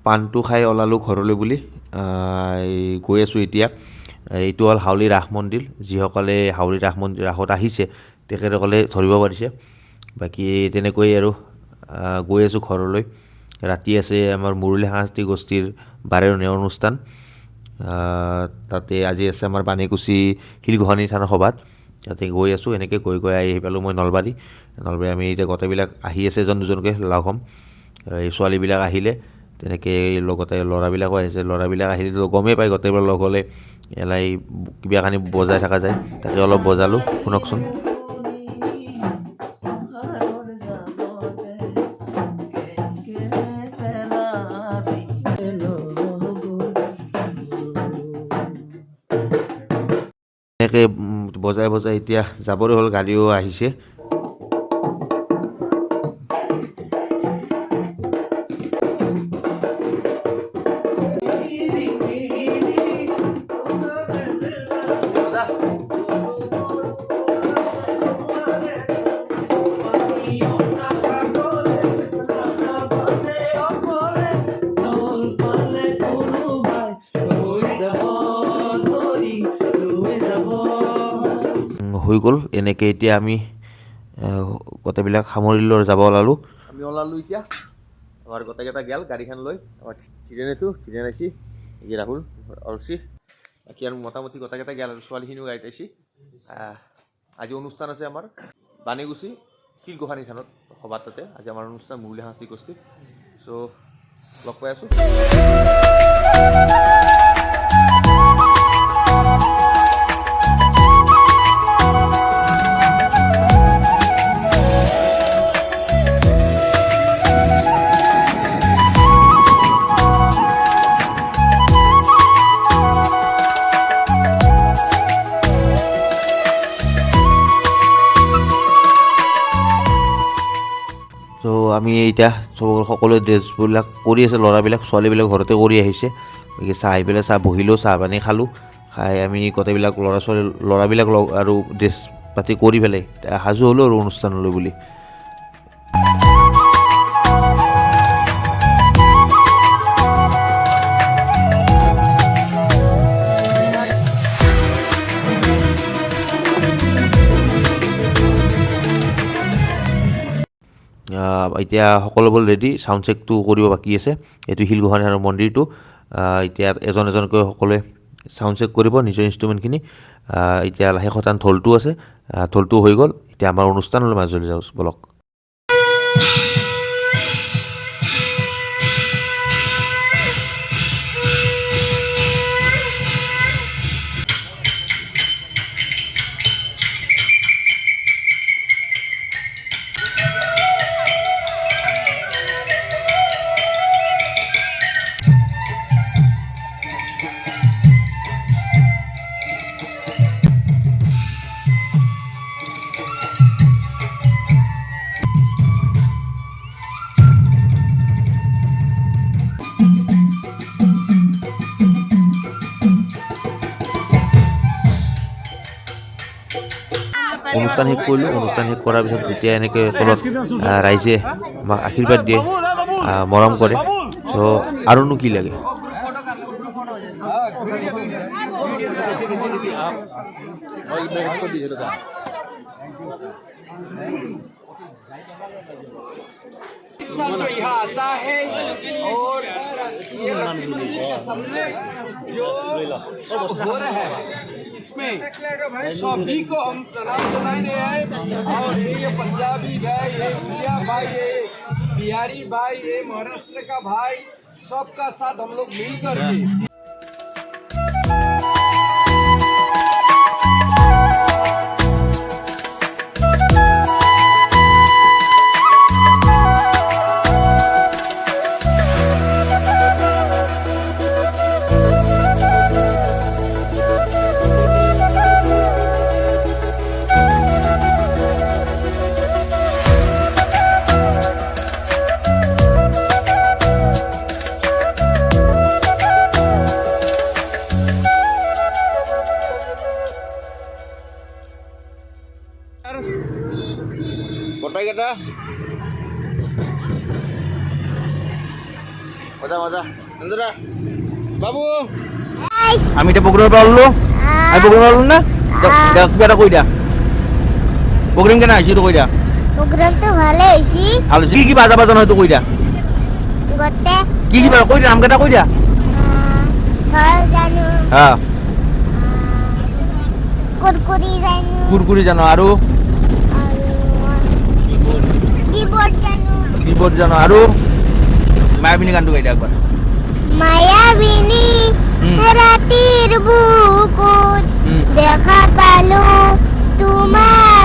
পাণটো খাই ওলালোঁ ঘৰলৈ বুলি গৈ আছোঁ এতিয়া। এইটো হ'ল হাউলি ৰাস মন্দিৰ। যিসকলে হাউলি ৰাসত আহিছে তেখেতসকলে ধৰিব পাৰিছে। বাকী তেনেকৈ আৰু গৈ আছোঁ ঘৰলৈ। ৰাতি আছে আমাৰ মুৰুলী সাংস্কৃতিক গোষ্ঠীৰ 12 অনুষ্ঠান। তাতে আজি আছে আমাৰ পানীকুছি শিলগোহানি থানৰ সভাত। তাতে গৈ আছোঁ। এনেকৈ গৈ আহি পালোঁ মই নলবাৰী। আমি এতিয়া গোটেইবিলাক আহি আছে এজন দুজনকৈ লগ হ'ম। এই ছোৱালীবিলাক আহিলে তেনেকৈ লগতে ল'ৰাবিলাকো আহিছে। ল'ৰাবিলাক আহিলে গমেই পায় গোটেইবিলাক লগ হ'লে এলাই কিবা কানি বজাই থকা যায়। তাকে অলপ বজালোঁ, শুনকচোন। এনেকৈ বজাই এতিয়া যাবলৈ হ'ল, গাড়ীও আহিছে। হৈ গ'ল এনেকৈ এতিয়া আমি গোটেইবিলাক সামৰিলৈ যাব ওলালোঁ। আমি ওলালোঁ এতিয়া। আমাৰ গোটেইকেইটা গেল গাড়ীখন লৈ। আমাৰ ধীৰেণ আহিছে, এই ৰাহুল অলচি, বাকী আৰু মোটামুটি গোটেইকেইটা গেল আৰু ছোৱালীখিনিও গাড়ীত আহিছে। আজি অনুষ্ঠান আছে আমাৰ পানীকুছি শিলগোহানি থানত সভাত। তাতে আজি আমাৰ অনুষ্ঠান মুৰুলী সাংস্কৃতিক গোষ্ঠীত। চ' লগ পাই আছোঁ। ত' আমি এতিয়া সকলোৱে ড্ৰেছবিলাক কৰি আছে। ল'ৰাবিলাক ছোৱালীবিলাক ঘৰতে কৰি আহিছে। চাহ আহি পেলাই চাহ বহিলোঁ, চাহ পানী খালোঁ। খাই আমি গোটেইবিলাক ল'ৰাবিলাক আৰু ড্ৰেছ পাতি কৰি পেলাই সাজু হ'লোঁ আৰু অনুষ্ঠানলৈ বুলি। এতিয়া সকলোবোৰ ৰেডি, চাউণ্ড চেকটো কৰিব বাকী আছে। এইটো শিলগোহানি থানৰ মন্দিৰটো। এতিয়া এজনকৈ সকলোৱে চাউণ্ড চেক কৰিব নিজৰ ইনষ্ট্ৰুমেণ্টখিনি। এতিয়া শেষত ঢোলটো আছে, ঢোলটো হৈ গ'ল। এতিয়া আমাৰ অনুষ্ঠানলৈ মাজলৈ যাওঁ বলক। অনুষ্ঠান শেষ কৰিলোঁ। অনুষ্ঠান শেষ কৰাৰ পিছত যেতিয়া এনেকৈ তলত ৰাইজে আমাক আশীৰ্বাদ দিয়ে, মৰম কৰে, ত' আৰুনো কি লাগে। जो यहाँ आता है और ये भक्ति मंदिर के सामने जो हो रहा है इसमें सभी को हम प्रणाम जताते हैं। और ये पंजाबी भाई, ये सिया भाई, ये बिहारी भाई, ये महाराष्ट्र का भाई, सबका साथ हम लोग मिल करके যা যা বাবু আইস আমি এটা প্রোগ্রামে পারলো আমি প্রোগ্রামে পারলো না কিবা এটা কই দিয়া প্রোগ্রাম কেন আসি তো কই দিয়া প্রোগ্রাম তো ভালো হইছি ভালো কি কি বাজা বাজানো হয়তো কই দিয়া গতে কি কি বাজা কই দিয়া নামটা কই দিয়া থল জানো হ্যাঁ কুরকুরি জানো কুরকুরি জানো আৰু কিবোৰ্ড জানো কিবোৰ্ড জানো আৰু মায়াবিনী গানটো গাই দিয়া একবাৰ মায়াবিনী ৰাতিৰ বুকুত দেখা পালো তোমাৰ